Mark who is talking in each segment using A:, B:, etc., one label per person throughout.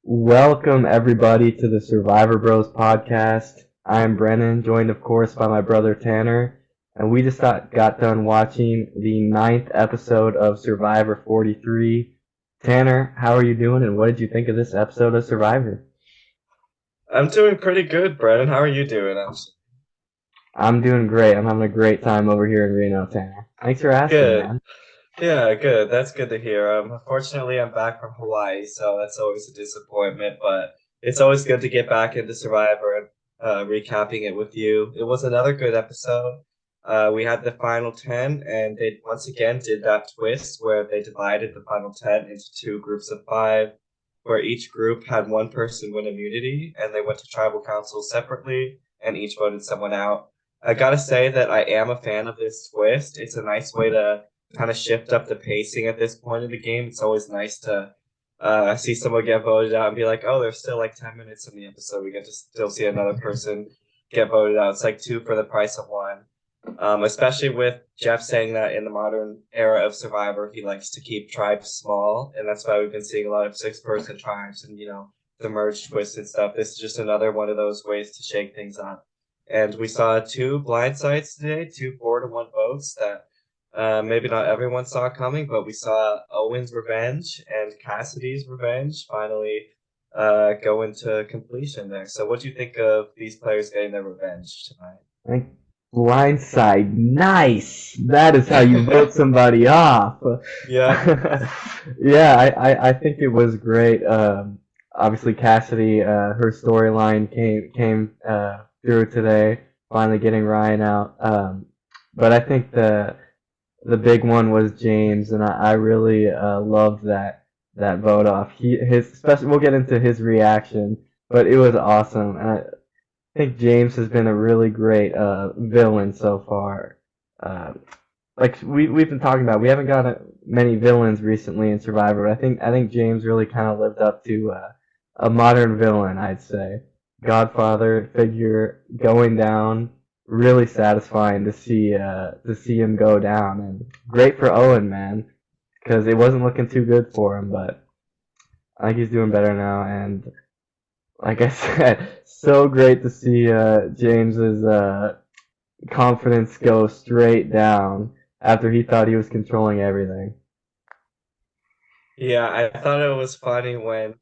A: Welcome everybody to the Survivor Bros podcast. I'm Brennan, joined of course by my brother Tanner, and we just got done watching the ninth episode of Survivor 43. Tanner, how are you doing, and what did you think of this episode of Survivor?
B: I'm doing pretty good, Brennan. How are you doing?
A: I'm doing great. I'm having a great time over here in Reno, Tanner. Thanks for asking,
B: Good.
A: man.
B: Yeah, good. That's good to hear. Unfortunately, I'm back from Hawaii, so that's always a disappointment, but it's always good to get back into Survivor and recapping it with you. It was another good episode. We had the final 10, and they once again did that twist where they divided the final 10 into two groups of five, where each group had one person win immunity, and they went to tribal councils separately, and each voted someone out. I gotta say that I am a fan of this twist. It's a nice way to kind of shift up the pacing at this point in the game. It's always nice to see someone get voted out and be like, oh, there's still like 10 minutes in the episode. We get to still see another person get voted out. It's like two for the price of one. Especially with Jeff saying that in the modern era of Survivor, he likes to keep tribes small. And that's why we've been seeing a lot of six-person tribes and, the merge twist and stuff. This is just another one of those ways to shake things up. And we saw two blind sides today, two 4-1 votes that maybe not everyone saw coming, but we saw Owen's revenge and Cassidy's revenge finally go into completion there. So, what do you think of these players getting their revenge
A: Like, blindside, nice. That is how you vote
B: tonight?
A: somebody off.
B: Yeah.
A: Yeah, I think it was great. Obviously Cassidy, her storyline came through today, finally getting Ryan out. But I think the big one was James, and I really loved that vote off. His especially we'll get into his reaction, but it was awesome. And I think James has been a really great villain so far. Uh, like we've been talking about, we haven't got many villains recently in Survivor. I think James really kind of lived up to a modern villain, I'd say. Godfather figure going down, really satisfying to see him go down, and great for Owen, man, because it wasn't looking too good for him, but I think he's doing better now, and like I said, so great to see James's confidence go straight down after he thought he was controlling everything.
B: Yeah, I thought it was funny when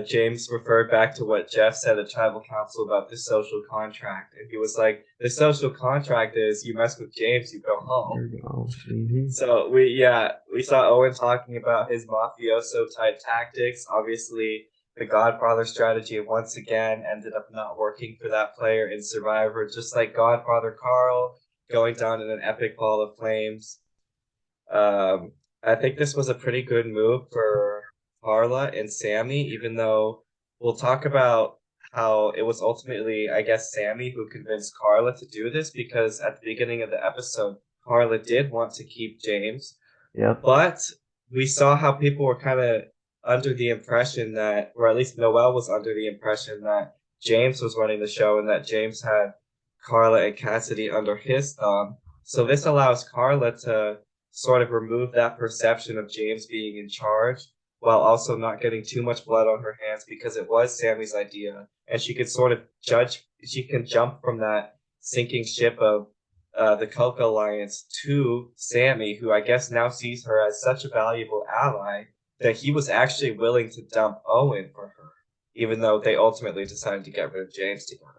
B: James referred back to what Jeff said at Tribal Council about the social contract. And he was like, the social contract is you mess with James, you go home.
A: There we go. Hmm.
B: So we saw Owen talking about his mafioso type tactics. Obviously, the Godfather strategy once again ended up not working for that player in Survivor, just like Godfather Carl going down in an epic ball of flames. Um, I think this was a pretty good move for Carla and Sammy, even though we'll talk about how it was ultimately, I guess, Sammy who convinced Carla to do this because at the beginning of the episode, Carla did want to keep James,
A: Yep.
B: but we saw how people were kind of under the impression that, or at least Noel was under the impression that James was running the show and that James had Carla and Cassidy under his thumb. So this allows Carla to sort of remove that perception of James being in charge while also not getting too much blood on her hands because it was Sammy's idea. And she could sort of she can jump from that sinking ship of the Coca Alliance to Sammy, who I guess now sees her as such a valuable ally that he was actually willing to dump Owen for her, even though they ultimately decided to get rid of James together.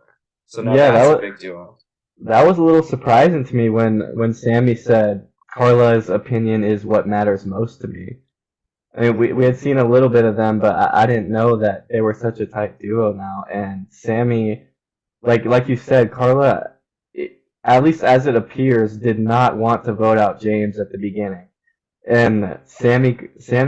B: So now
A: Yeah,
B: that's a big duo.
A: that was a little surprising to me when Sammy said Carla's opinion is what matters most to me. I mean, we had seen a little bit of them, but I didn't know that they were such a tight duo now. And Sammy, like you said, Carla, at least as it appears, did not want to vote out James at the beginning. And Sammy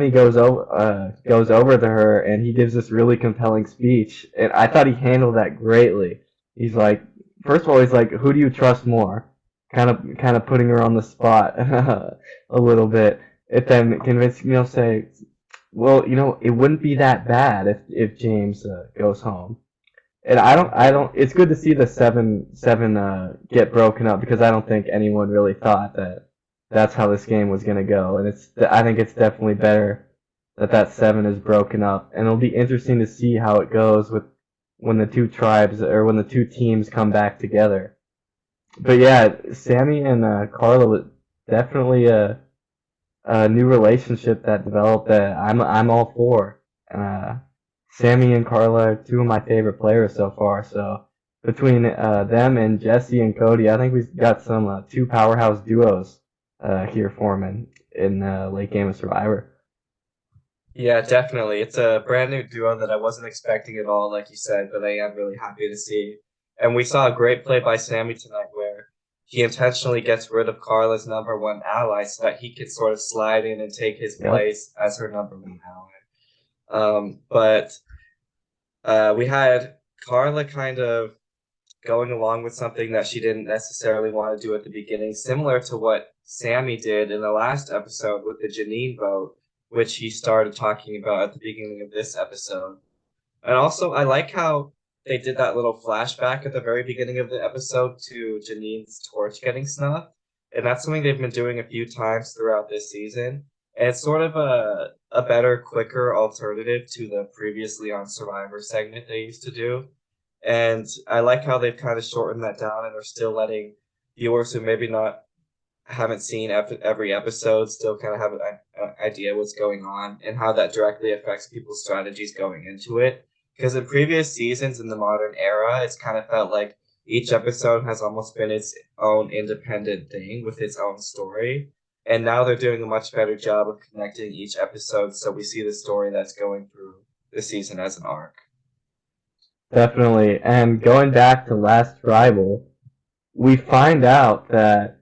A: goes over to her, and he gives this really compelling speech. And I thought he handled that greatly. He's like, first of all, he's like, who do you trust more? Kind of putting her on the spot a little bit. It then convinced me to say, well, it wouldn't be that bad if James goes home. And I don't. It's good to see the seven get broken up because I don't think anyone really thought that that's how this game was gonna go. And I think it's definitely better that seven is broken up, and it'll be interesting to see how it goes with when the two tribes or when the two teams come back together. But yeah, Sammy and Carla was definitely a new relationship that developed that I'm all for. Sammy and Carla are two of my favorite players so far. So between them and Jesse and Cody, I think we've got some two powerhouse duos here forming in the late game of Survivor.
B: Yeah, definitely. It's a brand new duo that I wasn't expecting at all, like you said, but I am really happy to see. And we saw a great play by Sammy tonight where he intentionally gets rid of Carla's number one ally so that he can sort of slide in and take his
A: Yep.
B: place as her number one ally. But we had Carla kind of going along with something that she didn't necessarily want to do at the beginning, similar to what Sammy did in the last episode with the Janine vote, which he started talking about at the beginning of this episode. And also, I like how they did that little flashback at the very beginning of the episode to Janine's torch getting snuffed. And that's something they've been doing a few times throughout this season. And it's sort of a better, quicker alternative to the previously on Survivor segment they used to do. And I like how they've kind of shortened that down and are still letting viewers who maybe not haven't seen every episode still kind of have an idea what's going on and how that directly affects people's strategies going into it. Because in previous seasons in the modern era, it's kind of felt like each episode has almost been its own independent thing with its own story. And now they're doing a much better job of connecting each episode so we see the story that's going through the season as an arc.
A: Definitely. And going back to last Tribal, we find out that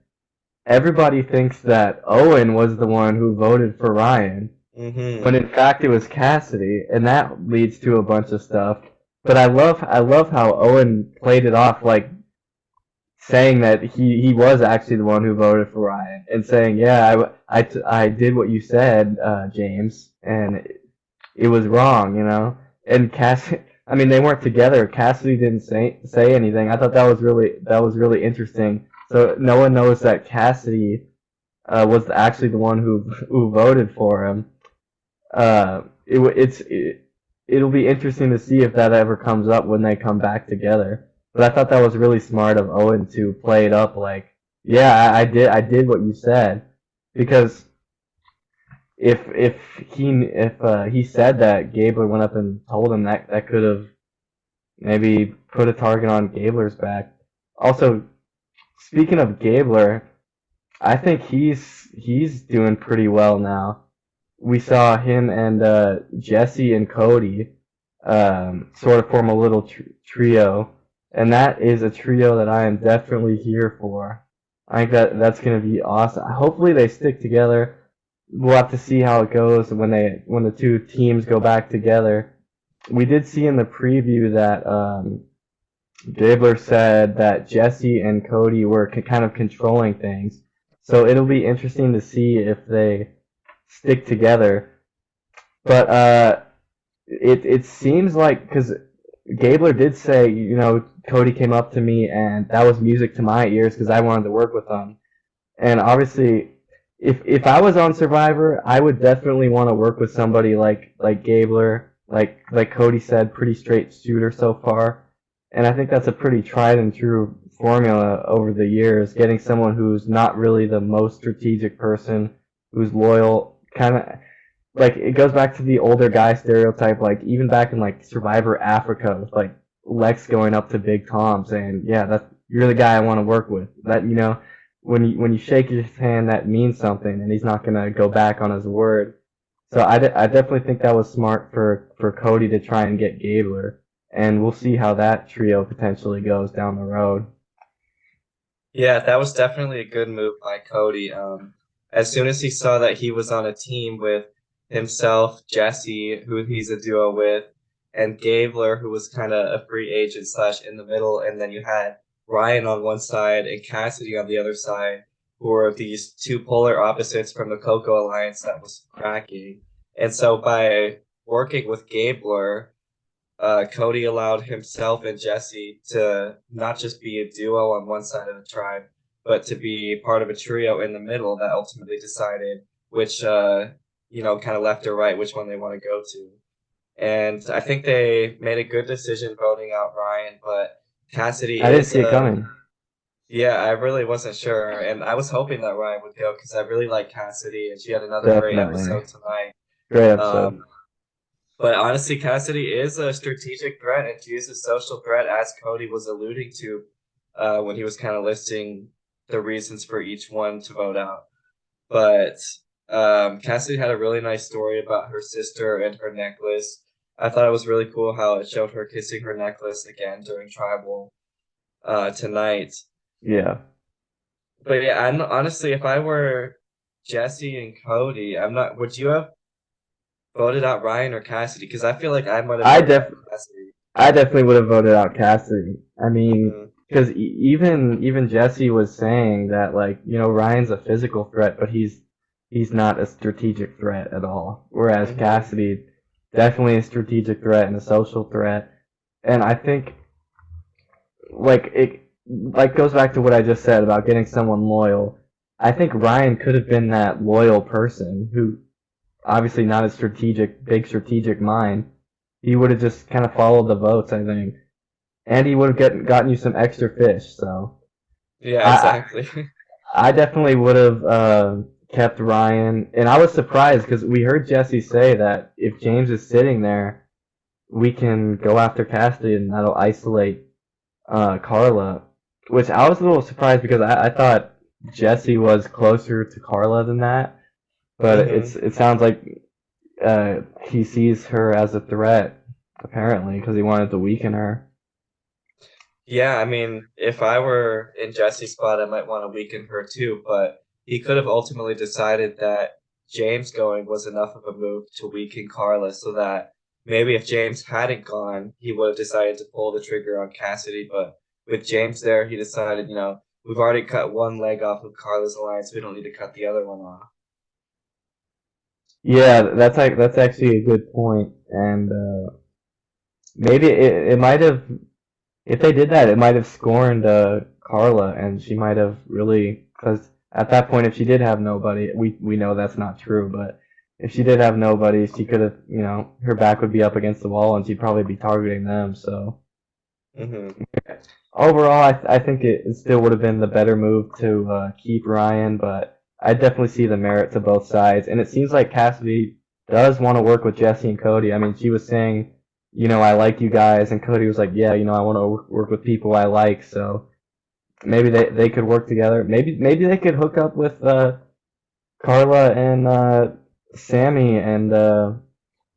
A: everybody thinks that Owen was the one who voted for Ryan, when in fact it was Cassidy, and that leads to a bunch of stuff. But I love how Owen played it off like saying that he was actually the one who voted for Ryan, and saying, yeah, I did what you said, James, and it was wrong, you know. And Cassidy, I mean, they weren't together. Cassidy didn't say anything. I thought that was really interesting. So no one knows that Cassidy was actually the one who voted for him. It'll be interesting to see if that ever comes up when they come back together. But I thought that was really smart of Owen to play it up like, yeah, I did what you said, because if he said that Gabler went up and told him, that could have maybe put a target on Gabler's back. Also, speaking of Gabler, I think he's doing pretty well now. We saw him and Jesse and Cody sort of form a little trio, and that is a trio that I am definitely here for. I think that's going to be awesome. Hopefully they stick together. We'll have to see how it goes when the two teams go back together. We did see in the preview that Gabler said that Jesse and Cody were kind of controlling things. So it'll be interesting to see if they stick together. But it seems like, because Gabler did say, you know, Cody came up to me and that was music to my ears because I wanted to work with him. And obviously, if I was on Survivor, I would definitely want to work with somebody like Gabler, like Cody said, pretty straight shooter so far. And I think that's a pretty tried and true formula over the years, getting someone who's not really the most strategic person, who's loyal, kind of like it goes back to the older guy stereotype, like even back in like Survivor Africa with like Lex going up to Big Tom saying, "Yeah, you're the guy I want to work with." That, you know, when you shake his hand, that means something, and he's not gonna go back on his word. So I definitely think that was smart for Cody to try and get Gabler, and we'll see how that trio potentially goes down the road.
B: Yeah, that was definitely a good move by Cody. As soon as he saw that he was on a team with himself, Jesse, who he's a duo with, and Gabler, who was kind of a free agent slash in the middle, and then you had Ryan on one side and Cassidy on the other side, who were these two polar opposites from the Coco Alliance that was cracking. And so by working with Gabler, Cody allowed himself and Jesse to not just be a duo on one side of the tribe, but to be part of a trio in the middle that ultimately decided which kind of left or right, which one they want to go to. And I think they made a good decision voting out Ryan, but Cassidy
A: I didn't
B: is
A: see it
B: a
A: coming.
B: yeah, I really wasn't sure, and I was hoping that Ryan would go because I really like Cassidy, and she had another great
A: Definitely.
B: episode tonight.
A: Great episode.
B: Um, but honestly, Cassidy is a strategic threat, and she is a social threat, as Cody was alluding to when he was kind of listing the reasons for each one to vote out. But Cassidy had a really nice story about her sister and her necklace. I thought it was really cool how it showed her kissing her necklace again during Tribal tonight.
A: Yeah.
B: But yeah, honestly, if I were Jesse and Cody, I'm not. Would you have voted out Ryan or Cassidy? Because I feel like I might have
A: I
B: voted
A: def
B: out Cassidy.
A: I definitely would have voted out Cassidy. I mean,
B: Hmm.
A: because even Jesse was saying that, like, Ryan's a physical threat, but he's not a strategic threat at all. Whereas
B: Hmm.
A: Cassidy, definitely a strategic threat and a social threat. And I think, like, it like goes back to what I just said about getting someone loyal. I think Ryan could have been that loyal person who, obviously not a big strategic mind. He would have just kind of followed the votes, I think, and he would have gotten you some extra fish. So
B: Yeah,
A: I
B: exactly.
A: I definitely would have kept Ryan, and I was surprised because we heard Jesse say that if James is sitting there, we can go after Cassidy, and that'll isolate Carla. Which I was a little surprised because I thought Jesse was closer to Carla than that, but
B: Hmm.
A: it sounds like he sees her as a threat, apparently, because he wanted to weaken her.
B: Yeah, I mean, if I were in Jesse's spot, I might want to weaken her too, but he could have ultimately decided that James going was enough of a move to weaken Carla so that maybe if James hadn't gone, he would have decided to pull the trigger on Cassidy. But with James there, he decided, we've already cut one leg off of Carla's alliance. We don't need to cut the other one off.
A: Yeah, that's actually a good point, and maybe it might have, if they did that, it might have scorned Carla, and she might have really, because at that point, if she did have nobody, we know that's not true, but if she did have nobody, she could have, her back would be up against the wall, and she'd probably be targeting them. So
B: Hmm.
A: overall, I think it still would have been the better move to keep Ryan, but I definitely see the merit to both sides, and it seems like Cassidy does want to work with Jesse and Cody. I mean, she was saying, I like you guys, and Cody was like, yeah, I want to work with people I like, so maybe they could work together. Maybe they could hook up with Carla and Sammy and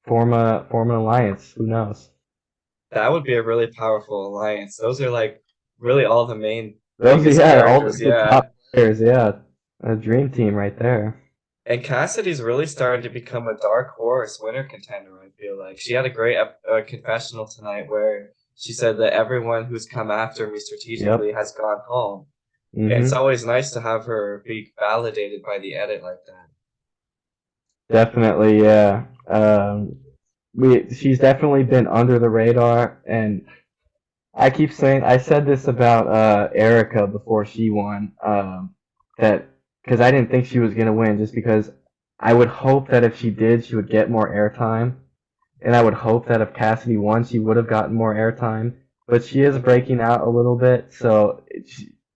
A: form an alliance. Who knows?
B: That would be a really powerful alliance. Those are like really all the main
A: Those,
B: biggest
A: yeah, all
B: characters,
A: the
B: yeah.
A: top players, yeah, a dream team right there.
B: And Cassidy's really starting to become a dark horse winner contender, I feel like. She had a great confessional tonight where she said that everyone who's come after me strategically
A: Yep.
B: has gone home. And it's
A: Mhm.
B: always nice to have her be validated by the edit like that.
A: Definitely, yeah. She's definitely been under the radar, and I keep saying I said this about Erica before she won. That because I didn't think she was gonna win, just because I would hope that if she did, she would get more airtime, and I would hope that if Cassidy won, she would have gotten more airtime. But she is
B: Hmm.
A: breaking out a little bit,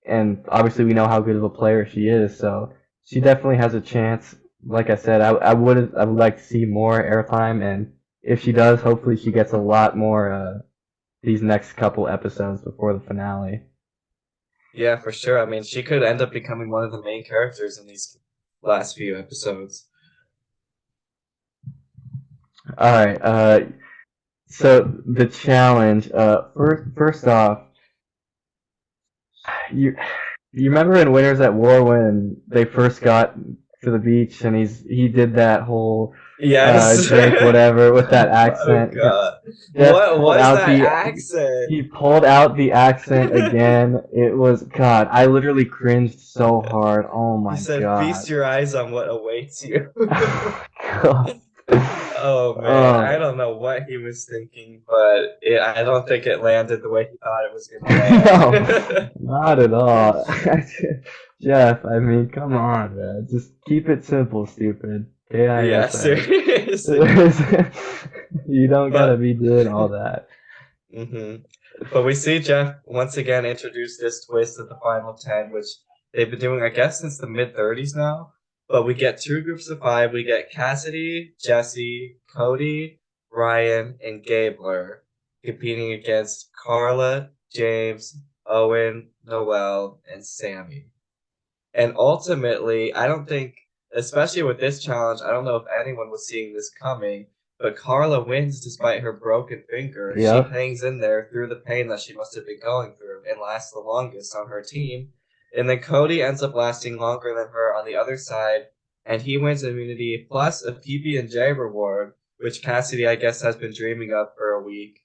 A: and obviously we know how good of a player she is, so she definitely has a chance. Like I said, I would like to see more airtime, and if she does, hopefully she gets a lot more these next couple episodes before the finale.
B: Yeah, for sure. I mean, she could end up becoming one of the main characters in these last few episodes.
A: All right. So the challenge. First off, you you remember in Winners at War when they first got to the beach and he did that whole
B: Yes.
A: drink whatever with that
B: Oh
A: accent.
B: God.
A: Jeff
B: What
A: pulled
B: was
A: out
B: that
A: the
B: accent?
A: he pulled out the accent again. It was God. I literally cringed so hard. Oh
B: He
A: my
B: said,
A: God.
B: "Feast your eyes on what awaits you."
A: God.
B: Oh man, I
A: Oh
B: don't know what he was thinking, but I don't think it landed the way he thought it was gonna
A: no,
B: land.
A: not at all. Jeff, I mean, come on, man. Just keep it simple, stupid.
B: Yeah,
A: KISS.
B: seriously.
A: You don't gotta
B: But
A: be doing all that.
B: hmm but we see Jeff once again introduce this twist at the final 10, which they've been doing, I guess, since the mid 30s now. But we get two groups of five. We get Cassidy, Jesse, Cody, Ryan, and Gabler competing against Carla, James, Owen, Noel, and Sammy. And ultimately, I don't think, especially with this challenge, I don't know if anyone was seeing this coming, but Carla wins despite her broken finger. She
A: Yep.
B: hangs in there through the pain that she must have been going through and lasts the longest on her team. And then Cody ends up lasting longer than her on the other side, and he wins immunity plus a PB&J reward, which Cassidy, I guess, has been dreaming of for a week.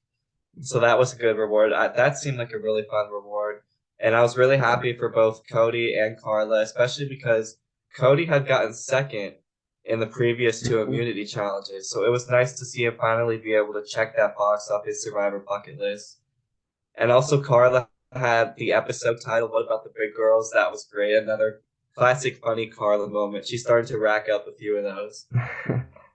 B: So that was a good reward. That seemed like a really fun reward. And I was really happy for both Cody and Carla, especially because Cody had gotten second in the previous two immunity challenges. So it was nice to see him finally be able to check that box off his Survivor bucket list. And also Carla had the episode title, What About the Big Girls? That was great. Another classic funny Carla moment. She started to rack up a few of those.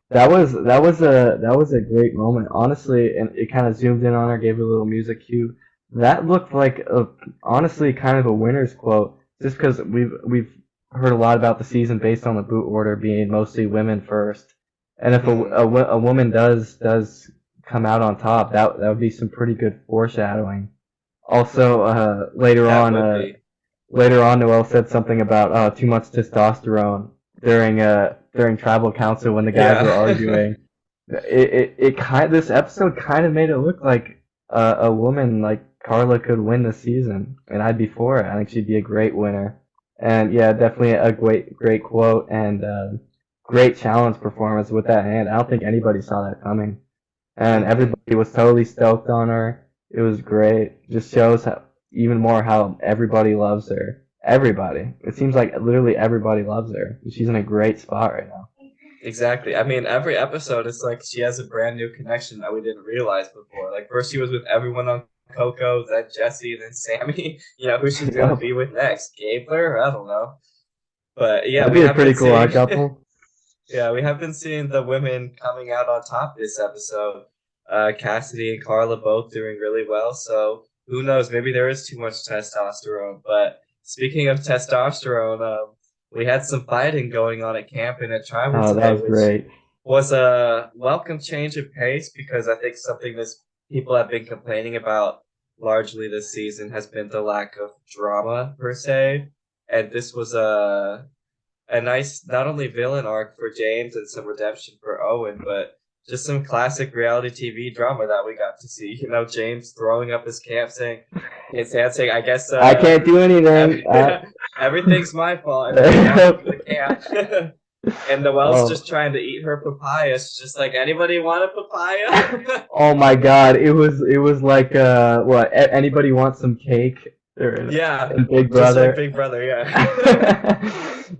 A: That was a great moment, honestly, and it kind of zoomed in on her, gave her a little music cue. That looked like honestly kind of a winner's quote, just because we've heard a lot about the season based on the boot order being mostly women first, and if a woman does come out on top, that would be some pretty good foreshadowing. Also,
B: That would be.
A: later on, Noel said something about too much testosterone during tribal council when the guys were
B: Yeah.
A: arguing. This episode kind of made it look like a woman like Carla could win the season, and I'd be for it. I think she'd be a great winner. And yeah, definitely a great quote and great challenge performance with that hand. I don't think anybody saw that coming, and
B: hmm
A: everybody was totally stoked on her. It was great. Just shows how even more how everybody loves her. Everybody. It seems like literally everybody loves her. She's in a great spot right now.
B: Exactly. I mean, every episode is like she has a brand new connection that we didn't realize before. Like first she was with everyone on Coco, then Jesse, then Sammy. Who's she gonna
A: Yep.
B: be with next? Gabler? I don't know. But yeah,
A: That'd
B: we
A: be a
B: have
A: pretty
B: been
A: cool odd
B: seeing
A: couple.
B: yeah, we have been seeing the women coming out on top this episode. Cassidy and Carla both doing really well. So who knows? Maybe there is too much testosterone. But speaking of testosterone, we had some fighting going on at camp and at tribal
A: Oh, that
B: today,
A: was
B: which
A: great.
B: was a welcome change of pace because I think something that people have been complaining about largely this season has been the lack of drama per se, and this was a nice not only villain arc for James and some redemption for Owen, but just some classic reality TV drama that we got to see. James throwing up his camp saying his hand saying, I guess
A: I can't do anything.
B: everything's my fault, and then he walked into the camp. And Noelle's
A: Oh,
B: just trying to eat her papaya. She's just like, anybody want a papaya?
A: oh my God! It was like what? Anybody want some cake? Or
B: Yeah,
A: in Big
B: just like
A: Brother.
B: Big Brother, yeah.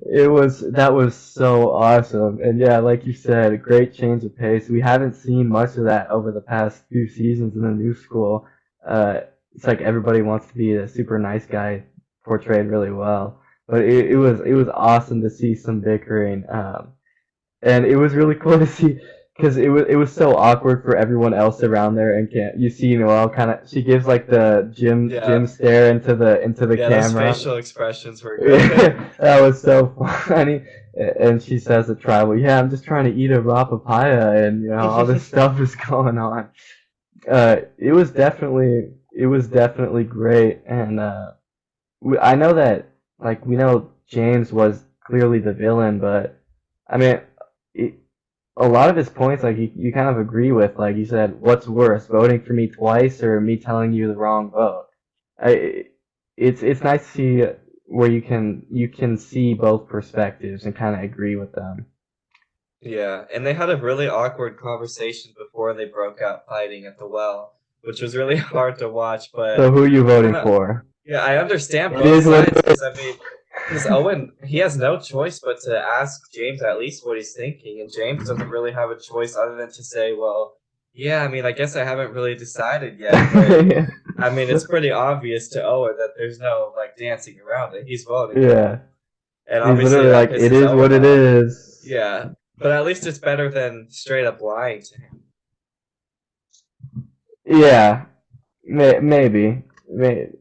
A: That was so awesome, and yeah, like you said, a great change of pace. We haven't seen much of that over the past few seasons in the new school. Uh, it's like everybody wants to be a super nice guy, portrayed really well. But it was awesome to see some bickering. And it was really cool to see because it was so awkward for everyone else around there, and can't you see Noelle kind of she gives like the Jim
B: Yeah,
A: stare into the
B: yeah, those
A: camera.
B: facial expressions were good.
A: That was so funny. And she says to Tribal, "Yeah, I'm just trying to eat a raw papaya, and all this stuff is going on." It was definitely great, and I know that like we know James was clearly the villain, but I mean, it, a lot of his points like you kind of agree with. Like you said, what's worse, voting for me twice or me telling you the wrong vote? I, it's nice to see where you can see both perspectives and kind of agree with them.
B: Yeah, and they had a really awkward conversation before they broke out fighting at the well, which was really hard to watch,
A: So
B: but
A: who are you
B: I don't
A: voting
B: know.
A: for?
B: Yeah, I understand
A: It
B: both
A: is what
B: sides
A: it
B: because I mean, because Owen he has no choice but to ask James at least what he's thinking, and James doesn't really have a choice other than to say, "Well, yeah, I mean, I guess I haven't really decided yet," but
A: is.
B: I mean, it's pretty obvious to Owen that there's no like dancing around it. He's voting for him,
A: Yeah,
B: and
A: he's
B: obviously
A: literally
B: that
A: like, it
B: pisses
A: is what
B: Owen
A: it
B: off.
A: is.
B: Yeah, But at least it's better than straight up lying to him.
A: Yeah, maybe.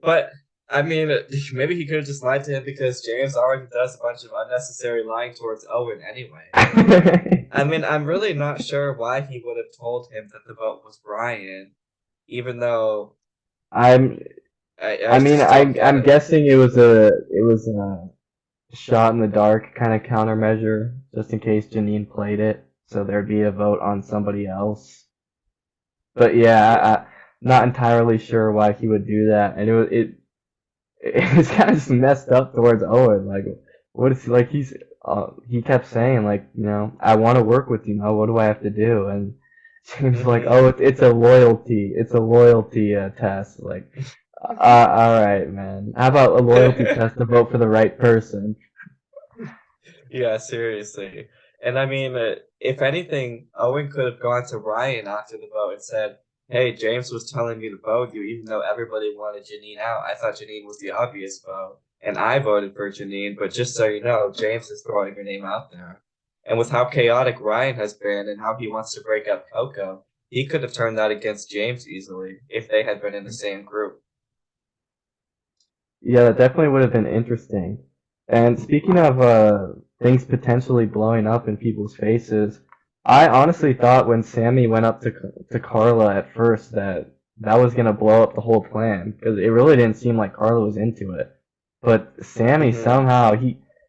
B: But I mean, maybe he could have just lied to him because James already does a bunch of unnecessary lying towards Owen anyway. I mean, I'm really not sure why he would have told him that the vote was Ryan, even though
A: I'm.
B: I
A: I mean,
B: just don't get
A: I'm
B: it.
A: guessing it was a shot in the dark kind of countermeasure, just in case Janine played it, so there'd be a vote on somebody else. But yeah,
B: Yeah.
A: not entirely sure why he would do that, and it was kind of just messed up towards Owen. Like, what is like he kept saying like, I want to work with you. Now, what do I have to do? And James was like,
B: hmm
A: oh, it's a loyalty test. Like, all right, man. How about a loyalty test to vote for the right person?
B: Yeah, seriously. And I mean, if anything, Owen could have gone to Ryan after the vote and said, "Hey, James was telling me to vote you, even though everybody wanted Janine out. I thought Janine was the obvious vote, and I voted for Janine. But just so you know, James is throwing her name out there. And with how chaotic Ryan has been and how he wants to break up Coco, he could have turned that against James easily if they had been in the same group."
A: Yeah, that definitely would have been interesting. And speaking of things potentially blowing up in people's faces, I honestly thought when Sammy went up to Carla at first that was gonna blow up the whole plan because it really didn't seem like Carla was into it. But Sammy
B: hmm
A: somehow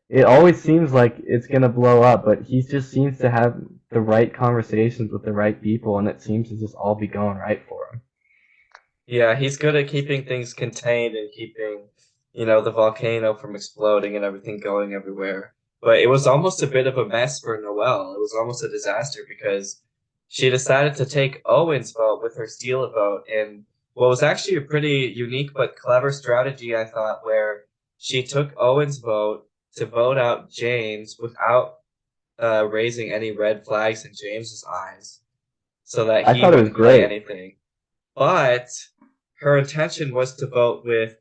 A: it always seems like it's gonna blow up, but he just seems to have the right conversations with the right people, and it seems to just all be going right for him.
B: Yeah, he's good at keeping things contained and keeping, the volcano from exploding and everything going everywhere. But it was almost a bit of a mess for Noelle. It was almost a disaster because she decided to take Owen's vote with her steal a vote in what was actually a pretty unique but clever strategy, I thought, where she took Owen's vote to vote out James without raising any red flags in James's eyes so that
A: I
B: he
A: thought it was
B: wouldn't play
A: great.
B: anything. But her intention was to vote with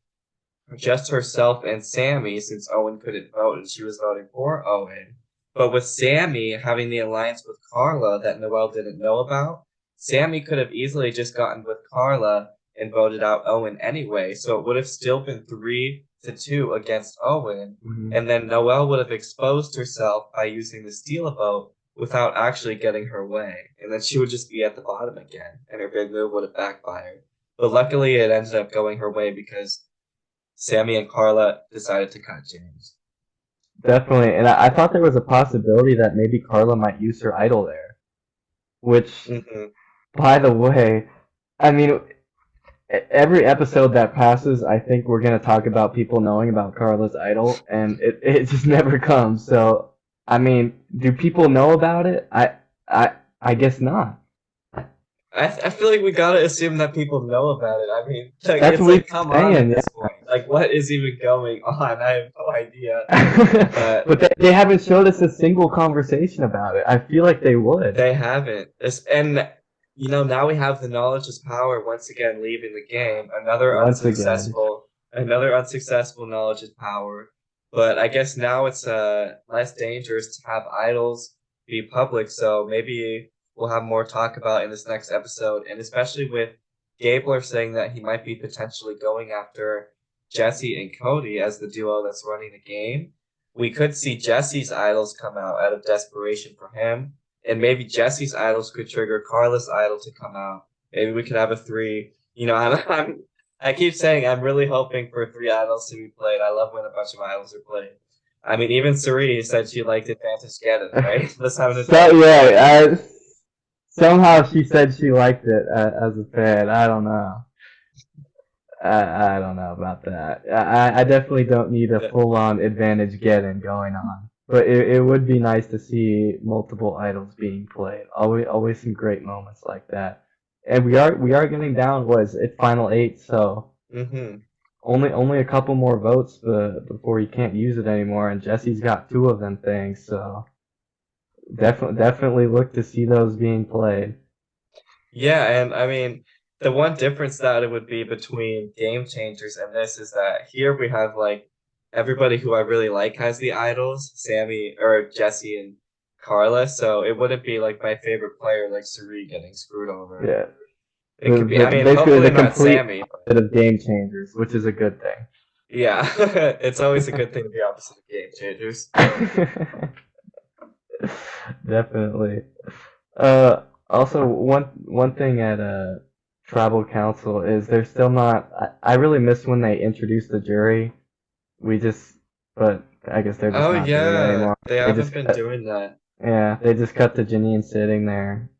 B: just herself and Sammy since Owen couldn't vote and she was voting for Owen. But with Sammy having the alliance with Carla that Noelle didn't know about, Sammy could have easily just gotten with Carla and voted out Owen anyway. So it would have still been 3-2 against Owen.
A: Mhm.
B: And then Noelle would have exposed herself by using the steal a vote without actually getting her way. And then she would just be at the bottom again and her big move would have backfired. But luckily it ended up going her way because Sammy and Carla decided to cut James.
A: Definitely, and I thought there was a possibility that maybe Carla might use her idol there. Which,
B: hmm
A: by the way, I mean, every episode that passes, I think we're gonna talk about people knowing about Carla's idol, and it just never comes. So, I mean, do people know about it? I guess not.
B: I feel like we gotta assume that people know about it. I mean, like
A: That's
B: it's
A: what we've
B: like
A: been
B: come on at
A: saying,
B: this point. Like what is even going on? I have no idea.
A: yeah.
B: But
A: But they haven't showed us a single conversation about it. I feel like they would.
B: they haven't. And now we have the knowledge is power once again leaving the game.
A: Once again.
B: Another unsuccessful knowledge is power. But I guess now it's less dangerous to have idols be public, so maybe we'll have more talk about in this next episode, and especially with Gabler saying that he might be potentially going after Jesse and Cody as the duo that's running the game. We could see Jesse's idols come out of desperation for him and maybe Jesse's idols could trigger Carla's idol to come out. Maybe we could have a three. I keep saying I'm really hoping for three idols to be played. I love when a bunch of idols are played. I mean, even Sari said she liked Advantage Geddon, right? Let's have an
A: So
B: Advantage Geddon.
A: yeah, somehow she said she liked it as a fan. I don't know. I don't know about that. I definitely don't need a
B: Yeah.
A: full on advantage getting going on. But it would be nice to see multiple idols being played. Always some great moments like that. And we are getting down. Was it final eight? So
B: Mm-hmm.
A: only a couple more votes before you can't use it anymore. And Jesse's got two of them things. So definitely look to see those being played.
B: Yeah, and I mean, the one difference that it would be between Game Changers and this is that here we have like everybody who I really like has the idols, Sammy or Jesse and Carla, so it wouldn't be like my favorite player like Suri getting screwed over.
A: Yeah.
B: It could be. I mean,
A: Basically
B: hopefully
A: the
B: not
A: complete
B: Sammy, but
A: opposite of game changers, which is a good
B: yeah, it's always a good thing to be opposite of game changers.
A: thing. Definitely. Also, one thing at tribal council is they're still not. I really miss when they introduced the jury. We just, but I guess they're just
B: Oh
A: not doing it
B: yeah,
A: anymore.
B: they
A: They just
B: haven't been
A: cut,
B: doing that.
A: yeah, they just cut to Janine sitting there.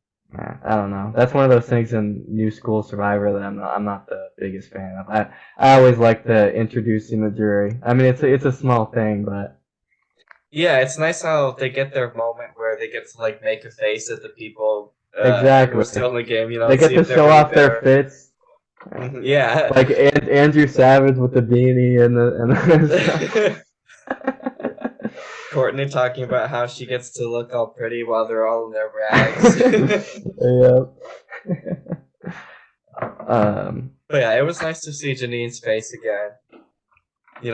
A: I don't know. That's one of those things in New School Survivor that I'm not the biggest fan of. I always like the introducing the jury. I mean, it's a small thing, but
B: Yeah, it's nice how they get their moment where they get to like make a face at the people who
A: exactly.
B: are still in the game,
A: They
B: and
A: get
B: see
A: to
B: if they're
A: show
B: really
A: off their
B: there.
A: fits.
B: Yeah.
A: Like Andrew Savage with the beanie and the stuff.
B: Courtney talking about how she gets to look all pretty while they're all in their rags.
A: Yep. Um,
B: But yeah, it was nice to see Janine's face again.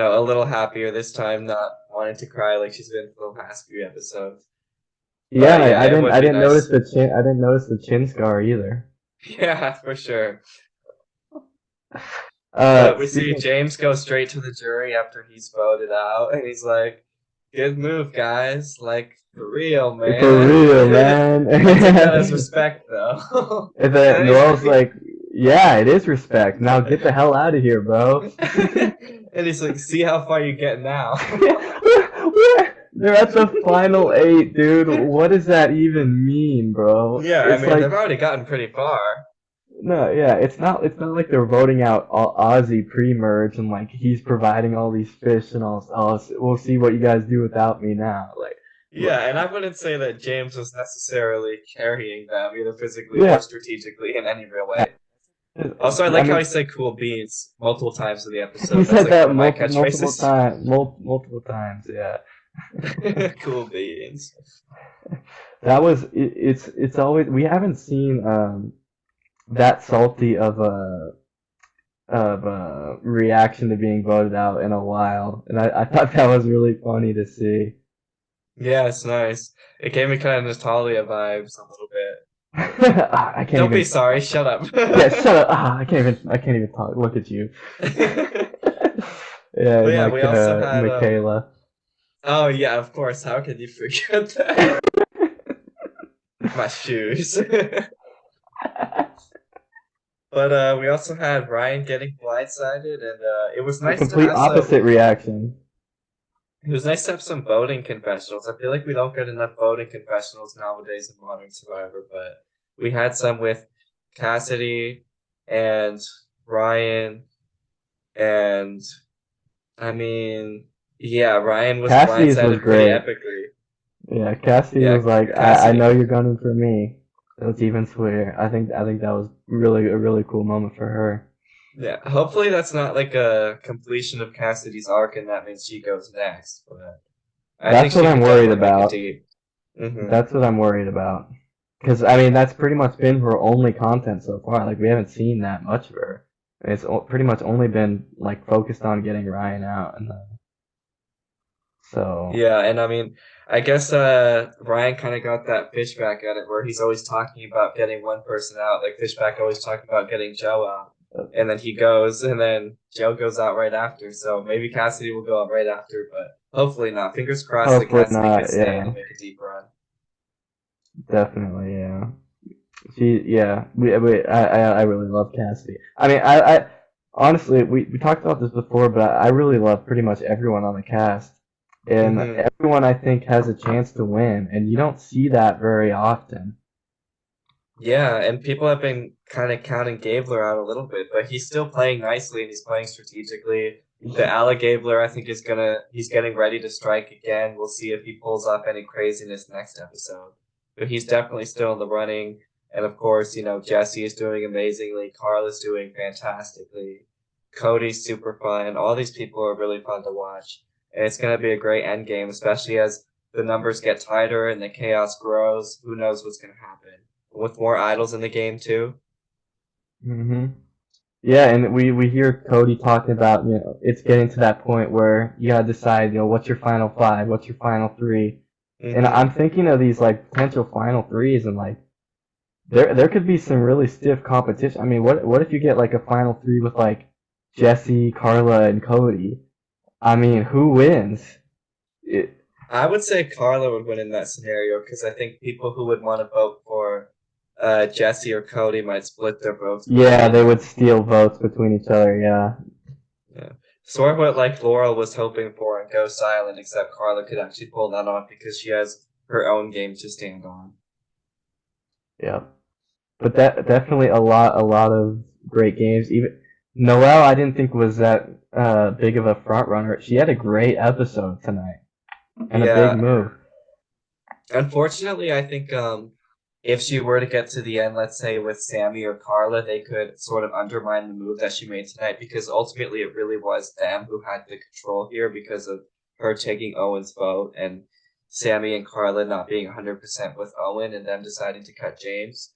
B: A little happier this time, not wanting to cry like she's been for the past few episodes.
A: yeah,
B: But yeah,
A: I
B: it
A: didn't
B: would
A: I
B: be
A: didn't notice
B: nice.
A: the chin. I didn't notice the chin scar either.
B: Yeah, for sure. But we see
A: Speaking
B: James go straight to the jury after he's voted out, and he's like, "Good move, guys. Like, for real,
A: for
B: man."
A: real, man.
B: I took that as respect, though.
A: And
B: And
A: then
B: then he's
A: Noel's
B: like,
A: like, "Yeah, it is respect. Now get the hell out of here, bro."
B: and he's like, "See how far you get now."
A: They're at the final 8, dude. What does that even mean, bro?
B: Yeah, I
A: It's
B: mean,
A: like
B: they've already gotten pretty far.
A: no, yeah, it's not like they're voting out Ozzy pre-merge and like he's providing all these fish and all. Oh, we'll see what you guys do without me now. Like,
B: Yeah, and I wouldn't say that James was necessarily carrying them, either physically or
A: yeah,
B: strategically in any real way. Also, I
A: I
B: like how
A: mean,
B: he said "cool beans" multiple times in the
A: he
B: episode. That's
A: said
B: like one
A: that
B: of my
A: multiple
B: catchphrases.
A: times, multiple times. Yeah.
B: Cool beans.
A: That was it's always we haven't seen that salty of a reaction to being voted out in a while, and I thought that was really funny to see.
B: Yeah, it's nice. It gave me kind of Natalia vibes a little bit.
A: I can't
B: Don't be
A: even.
B: sorry, shut up.
A: Yeah, shut up. I can't even talk. Look at you. Yeah,
B: But yeah,
A: like
B: we also had
A: Michaela.
B: oh yeah, of course. How could you forget that? My shoes. But we also had Ryan getting blindsided, and it was
A: The
B: nice to
A: complete
B: have some.
A: opposite reaction.
B: It was nice to have some voting confessionals. I feel like we don't get enough voting confessionals nowadays in Modern Survivor, but we had some with Cassidy and Ryan, and I mean, yeah, Ryan was
A: Cassie's was
B: blindsided pretty
A: great.
B: epically.
A: Yeah, Cassie
B: Yeah,
A: was like, I
B: Cassidy.
A: know you're gunning for me. Let's even swear. I think that was really a really cool moment for her.
B: Yeah, hopefully that's not like a completion of Cassidy's arc, and that means she goes next. But I think
A: That's what
B: she
A: I'm
B: could
A: worried
B: definitely make it
A: about.
B: deep.
A: That's what I'm worried about. Because I mean, that's pretty much been her only content so far. Like we haven't seen that much of her. It's pretty much only been like focused on getting Ryan out, and so
B: Yeah, and I mean, I guess Ryan kind of got that Fishback at it, where he's always talking about getting one person out. Like Fishback always talking about getting Joe out, and then he goes, and then Joe goes out right after. So maybe Cassidy will go out right after, but hopefully not. Fingers crossed that
A: hopefully
B: Cassidy
A: not.
B: could stay
A: Yeah,
B: and make a deep run.
A: definitely. Yeah. Yeah, I really love Cassidy. I mean, I honestly, we talked about this before, but I really love pretty much everyone on the cast, and
B: Hmm.
A: everyone I think has a chance to win, and you don't see that very often.
B: Yeah, and people have been kind of counting Gabler out a little bit, but he's still playing nicely and he's playing strategically. The Ala Gabler, I think, he's getting ready to strike again. We'll see if he pulls off any craziness next episode. But he's definitely still in the running. And of course, Jesse is doing amazingly. Carl is doing fantastically. Cody's super fun. All these people are really fun to watch. And it's going to be a great end game, especially as the numbers get tighter and the chaos grows. Who knows what's going to happen? With more idols in the game too.
A: Hmm. Yeah, and we hear Cody talking about it's getting to that point where you gotta decide what's your final five, what's your final three, And I'm
B: Hmm.
A: thinking of these like potential final threes, and like there could be some really stiff competition. I mean, what if you get like a final three with like Jesse, Carla, and Cody? I mean, who wins? It,
B: I would say Carla would win in that scenario because I think people who would want to vote for Jesse or Cody might split their votes
A: yeah,
B: between
A: they would
B: them.
A: steal votes between each other. Yeah.
B: Yeah. Sort of what like Laurel was hoping for and go silent, except Carla could actually pull that off because she has her own game to stand on.
A: Yeah. But that definitely a lot of great games. Even Noelle, I didn't think was that big of a front runner. She had a great episode tonight and a big
B: Yeah,
A: move.
B: unfortunately, I think if she were to get to the end, let's say with Sammy or Carla, they could sort of undermine the move that she made tonight because ultimately it really was them who had the control here because of her taking Owen's vote and Sammy and Carla not being 100% with Owen and them deciding to cut James.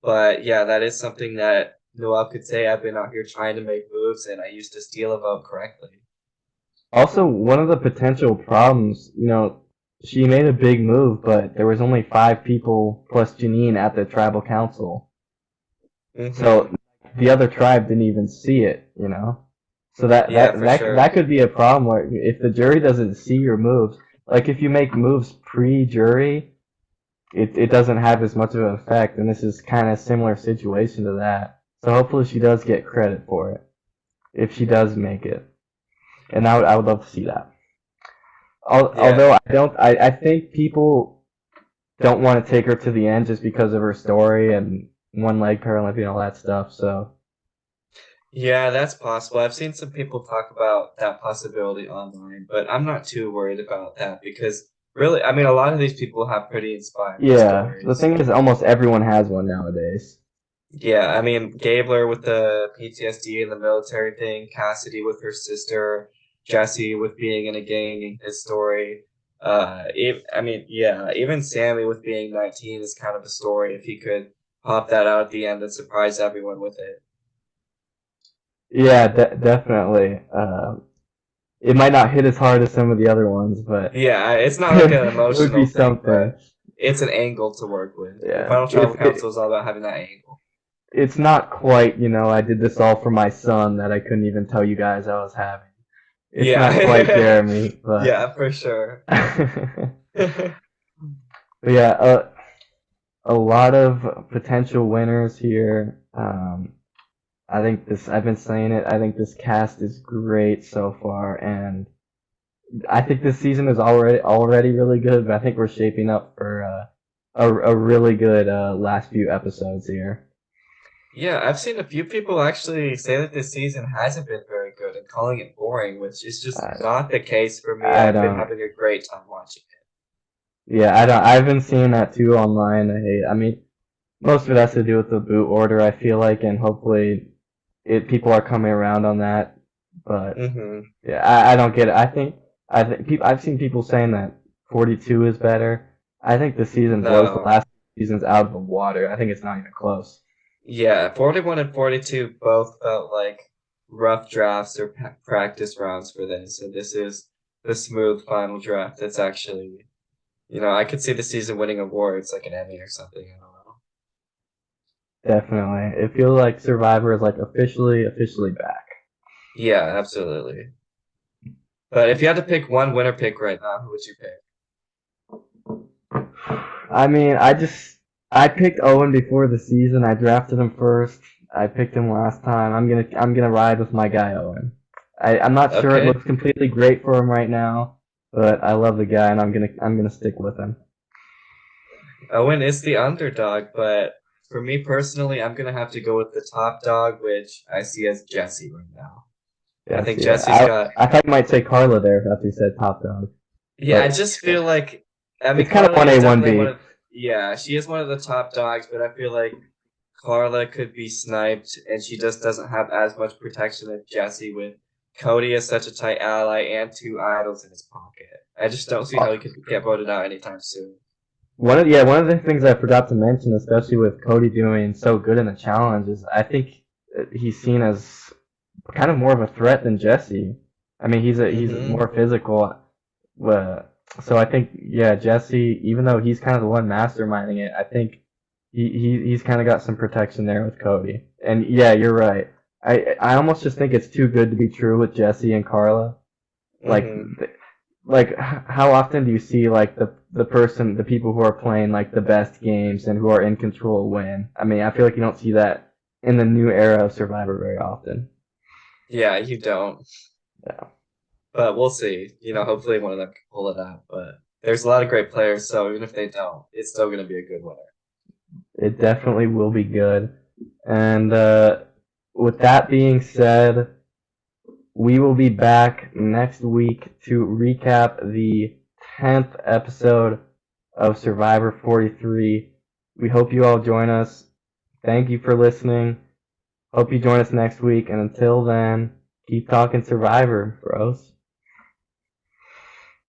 B: But yeah, that is something that Noel could say. I've been out here trying to make moves and I used to steal a vote correctly.
A: Also, one of the potential problems, she made a big move, but there was only 5 people plus Janine at the tribal council.
B: Mm-hmm.
A: So the other tribe didn't even see it. So that
B: Yeah,
A: that
B: for
A: that
B: sure.
A: that could be a problem where if the jury doesn't see your moves, like if you make moves pre-jury, it doesn't have as much of an effect, and this is kind of similar situation to that. So hopefully she does get credit for it if she does make it, and I would love to see that.
B: Yeah.
A: Although I think people don't want to take her to the end just because of her story and one leg Paralympian and all that stuff. So
B: Yeah, that's possible. I've seen some people talk about that possibility online, but I'm not too worried about that because really, I mean, a lot of these people have pretty inspiring
A: yeah, the
B: stories.
A: thing is, almost everyone has one nowadays.
B: Yeah, I mean, Gabler with the PTSD and the military thing, Cassidy with her sister, Jesse with being in a gang and his story. I mean, yeah, even Sammy with being 19 is kind of a story if he could pop that out at the end and surprise everyone with it.
A: Yeah, definitely. It might not hit as hard as some of the other ones, but
B: Yeah, it's not like an
A: it would be
B: emotional thing,
A: something.
B: but it's an angle to work with. The
A: Yeah,
B: Final Tribal Council is all about having that angle.
A: it's not quite. I did this all for my son that I couldn't even tell you guys I was having. It's not quite
B: Yeah,
A: Jeremy, but
B: yeah, for sure.
A: but yeah, a lot of potential winners here. I think this. I've been saying it. I think this cast is great so far, and I think this season is already really good. But I think we're shaping up for a really good last few episodes here.
B: Yeah, I've seen a few people actually say that this season hasn't been very good and calling it boring, which is just
A: I,
B: not the case for me.
A: I
B: I've been
A: don't.
B: having a great time watching
A: Yeah, I don't. I've been seeing that too online. I mean, most of it has to do with the boot order. I feel like, and hopefully, people are coming around on that. But
B: it. Hmm.
A: yeah, I don't get it. I've seen people saying that 42 is better. I think the season blows the
B: No.
A: last seasons out of the water. I think it's not even close.
B: Yeah, 41 and 42 both felt like rough drafts or practice rounds for this. And this is the smooth final draft. That's actually, I could see the season winning awards like an Emmy or something. I don't know.
A: Definitely, it feels like Survivor is like officially back.
B: Yeah, absolutely. But if you had to pick one winner pick right now, who would you pick?
A: I mean, I picked Owen before the season. I drafted him first. I picked him last time. I'm gonna ride with my guy Owen. I'm not sure it
B: Okay.
A: looks completely great for him right now, but I love the guy and I'm gonna stick with him.
B: Owen is the underdog, but for me personally, I'm gonna have to go with the top dog, which I see as Jesse right now. I
A: Yes,
B: think
A: yeah.
B: Jesse's got.
A: I thought you might say Carla there after you said top dog,
B: Yeah, I
A: but
B: just feel like. I mean,
A: it's kind of
B: Carla
A: one
B: is
A: A one
B: definitely one
A: B.
B: of. Yeah, she is one of the top dogs, but I feel like Carla could be sniped, and she just doesn't have as much protection as Jesse with Cody is such a tight ally and two idols in his pocket. I just don't see how he could get voted out anytime soon.
A: One of the things I forgot to mention, especially with Cody doing so good in the challenge, is I think he's seen as kind of more of a threat than Jesse. I mean, he's more
B: Hmm.
A: physical. Uh, So I think, yeah, Jesse, even though he's kind of the one masterminding it, I think he's kind of got some protection there with Cody. And yeah, you're right. I almost just think it's too good to be true with Jesse and Carla. Like,
B: Hmm.
A: how often do you see like the people who are playing like the best games and who are in control win? I mean, I feel like you don't see that in the new era of Survivor very often.
B: Yeah, you don't.
A: Yeah,
B: But we'll see. Hopefully one of them can pull it out. But there's a lot of great players, so even if they don't, it's still going to be a good winner.
A: it definitely will be good. And with that being said, we will be back next week to recap the 10th episode of Survivor 43. We hope you all join us. Thank you for listening. Hope you join us next week. And until then, keep talking Survivor, bros.